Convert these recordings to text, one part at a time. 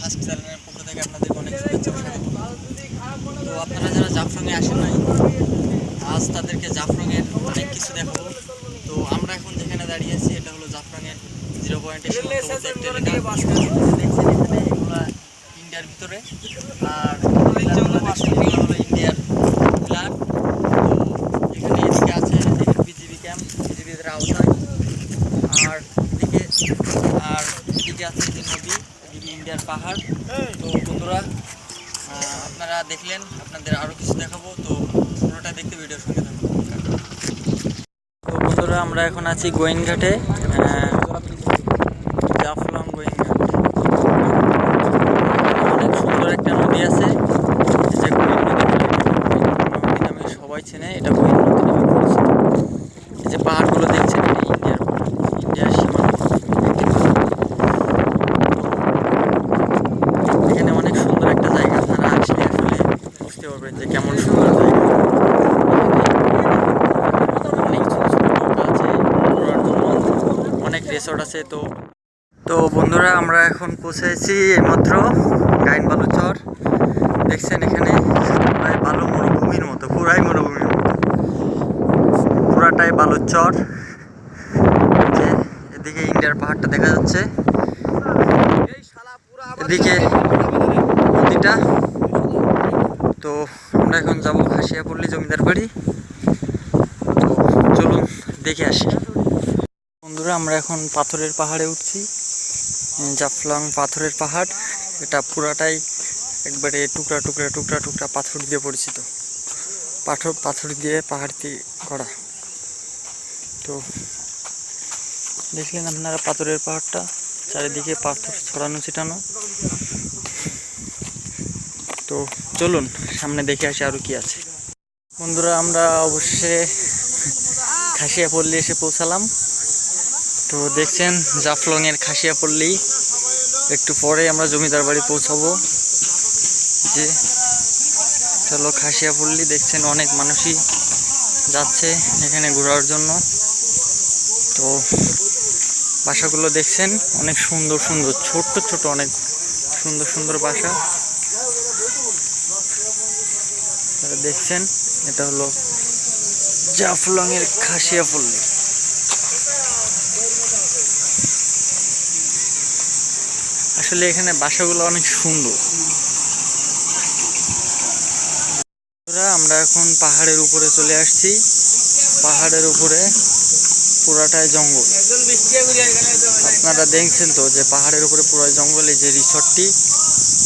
আজকে চ্যানেলের পক্ষ থেকে আপনাদের অনেক শুভেচ্ছা ও স্বাগত। তো আপনারা যারা জাফলংয়ে আসেন নাই, আজ তাদেরকে জাফলংয়ের অনেক কিছু দেখাবো। তো আমরা এখন যেখানে দাঁড়িয়ে আছি এটা হলো জাফলংয়ের 0 পয়েন্টের সীমান্তবর্তী একটা এলাকা। দেখছেন এখানে এগুলা ইন্ডিয়ার ভিতরে, আর এগুলো হলো ইন্ডিয়ার পিলার। তো এখানে এদিকে আছে বিজিবি ক্যাম্প, বিজিবিদের আওতায়। আর এদিকে আছে যে নদী, এদিকে ইন্ডিয়ার পাহাড়। তো বন্ধুরা, আপনারা দেখলেন, আপনাদের আরও কিছু দেখাবো। তো পুরোটা দেখতে ভিডিওর সঙ্গে থাকুন। তো বন্ধুরা, আমরা এখন আছি গোয়েনঘাটে, জাফলং গোয়েনঘাট। অনেক সুন্দর একটা নদী আছে, যে গোয়েন নদী নামে সবাই চেনে। এটা গোয়েন নদী নামে পরিচিত। এই যে পাহাড়গুলো দেখছেন, ইন্ডিয়ার সীমান্ত। এখানে অনেক সুন্দর একটা জায়গা, আপনারা আসলে বুঝতে পারবেন যে কেমন সুন্দর জায়গা। অনেক ছোট ছোট নৌকা আছে, অনেক রিসোর্ট আছে। তো বন্ধুরা, আমরা এখন পৌঁছেছি এইমাত্র গাইন বালুচর। দেখছেন এখানে প্রায় বালু মরুভূমির মতো, পুরাই মরুভূমির মতো, পুরাটাই বালুচর। যে এদিকে ইন্ডিয়ার পাহাড়টা দেখা যাচ্ছে, এদিকে নদীটা। তো আমরা এখন যাব খাসিয়াপল্লী জমিদার বাড়ি। তো চলুন দেখে আসি। বন্ধুরা, আমরা এখন পাথরের পাহাড়ে উঠছি, জাফলং পাথরের পাহাড়। এটা পুরাটাই একবারে টুকরা টুকরা টুকরা টুকরা পাথর দিয়ে পরিচিত, পাথর দিয়ে পাহাড়টি করা। তো দেখলেন আপনারা পাথরের পাহাড়টা, চারিদিকে পাথর ছড়ানো ছিটানো। তো চলুন সামনে দেখে আসি আরও কি আছে। বন্ধুরা, আমরা অবশ্যই খাসিয়াপল্লী এসে পৌঁছালাম। তো দেখছেন জাফলংয়ের খাসিয়াপল্লী। একটু পরে আমরা জমিদার বাড়ি পৌঁছাবো। যে এটা হলো খাসিয়াপল্লী। দেখছেন অনেক মানুষই যাচ্ছে এখানে ঘোরার জন্য। তো বাসাগুলো দেখছেন অনেক সুন্দর সুন্দর, ছোট্ট ছোট অনেক সুন্দর সুন্দর বাসা। দেখছেন এটা হলো জাফলংয়ের খাসিয়াপল্লী। আসলে এখানে বাসাগুলো অনেক সুন্দর। আমরা এখন পাহাড়ের উপরে চলে আসছি। পাহাড়ের উপরে পুরাটাই জঙ্গল। আপনারা দেখছেন তো যে পাহাড়ের উপরে পুরো জঙ্গল। এই যে রিসর্টটি,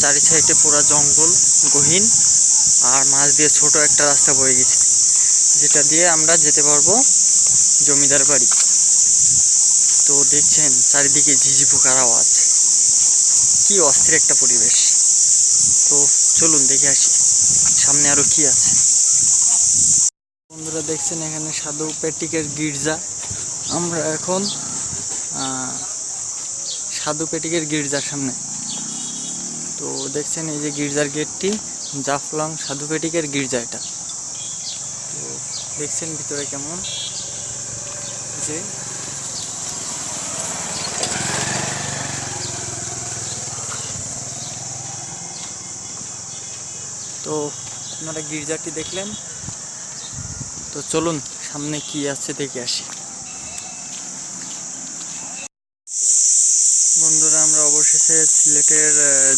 চারি সাইডে পুরো জঙ্গল গহীন, আর মাঝ দিয়ে ছোট একটা রাস্তা বয়ে গেছে, যেটা দিয়ে আমরা যেতে পারবো জমিদার বাড়ি। তো দেখছেন চারিদিকে ঝিঝি পোকার আওয়াজ, কি অস্থির একটা পরিবেশ। তো চলুন দেখে আসি সামনে আরো কি আছে। বন্ধুরা, দেখছেন এখানে সাধু পেটিকের গির্জা। আমরা এখন সাধু পেটিকের গির্জার সামনে। তো দেখছেন এই যে গির্জার গেটটি, জাফলং সাধু পেটিকের গির্জা এটা। তো দেখছেন ভিতরে কেমন, যে তো আপনারা গির্জাটি দেখলেন। তো চলুন সামনে কি আছে দেখে আসি। বন্ধুরা, আমরা অবশেষে সিলেটের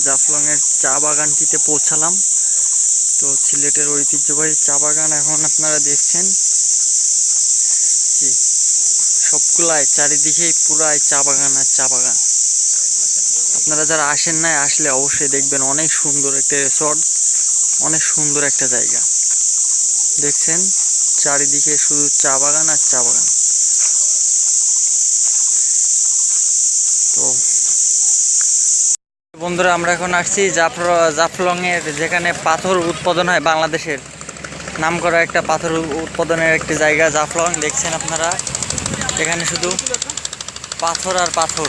জাফলংয়ের চা বাগানটিতে পৌঁছালাম। তো সিলেটের ঐতিহ্যবাহী চা বাগান এখন আপনারা দেখছেন, সবগুলাই চারিদিকেই পুরাই চা বাগান আর চা বাগান। আপনারা যারা আসেন নাই, আসলে অবশ্যই দেখবেন, অনেক সুন্দর একটা রিসর্ট, অনেক সুন্দর একটা জায়গা। দেখছেন চারিদিকে শুধু চা বাগান আর চা বাগান। তো বন্ধুরা, আমরা এখন আসছি জাফলংয়ের, যেখানে পাথর উৎপাদন হয়, বাংলাদেশের নামকরা একটা পাথর উৎপাদনের একটি জায়গা জাফলং। দেখছেন আপনারা এখানে শুধু পাথর আর পাথর।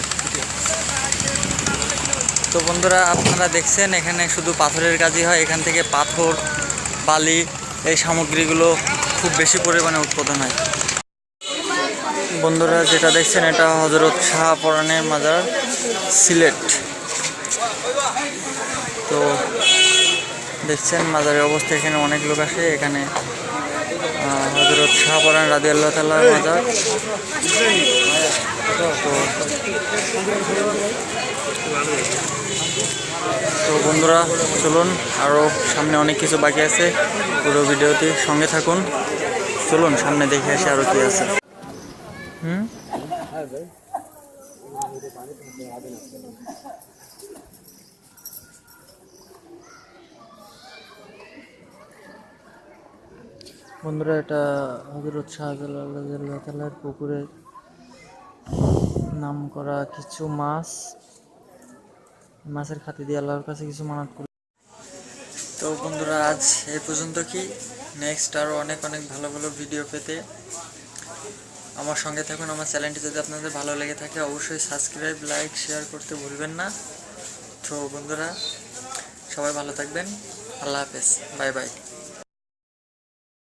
তো বন্ধুরা, আপনারা দেখছেন এখানে শুধু পাথরের কাজই হয়। এখান থেকে পাথর, বালি, এই সামগ্রীগুলো খুব বেশি পরিমাণে উৎপাদন হয়। বন্ধুরা, যেটা দেখছেন এটা হযরত শাহ পরানের মাজার, সিলেট। তো দেখছেন মাজারের অবস্থা, এখানে অনেক লোক আসে। এখানে হযরত শাহপরান রাদিয়াল্লাহু তাআলার মাজার। তো বন্ধুরা চলুন, আরও সামনে অনেক কিছু বাকি আছে, পুরো ভিডিওতে সঙ্গে থাকুন। চলুন সামনে দেখে আসি আরও কি আছে। বন্ধুরা এটা হযরত শাহজালাল রাদিয়াল্লাহু তাআলার পুকুরে নাম করা কিছু মাছের খাতি দিয়ে আল্লাহর কাছে কিছু মানত করি। তো বন্ধুরা আজ এই পর্যন্ত। কি নেক্সট আরও অনেক অনেক ভালো ভালো ভিডিও পেতে আমার সঙ্গে থাকুন। আমার চ্যানেলটি যদি আপনাদের ভালো লেগে থাকে অবশ্যই সাবস্ক্রাইব, লাইক, শেয়ার করতে ভুলবেন না। তো বন্ধুরা সবাই ভালো থাকবেন। আল্লাহ হাফেজ, বাই বাই।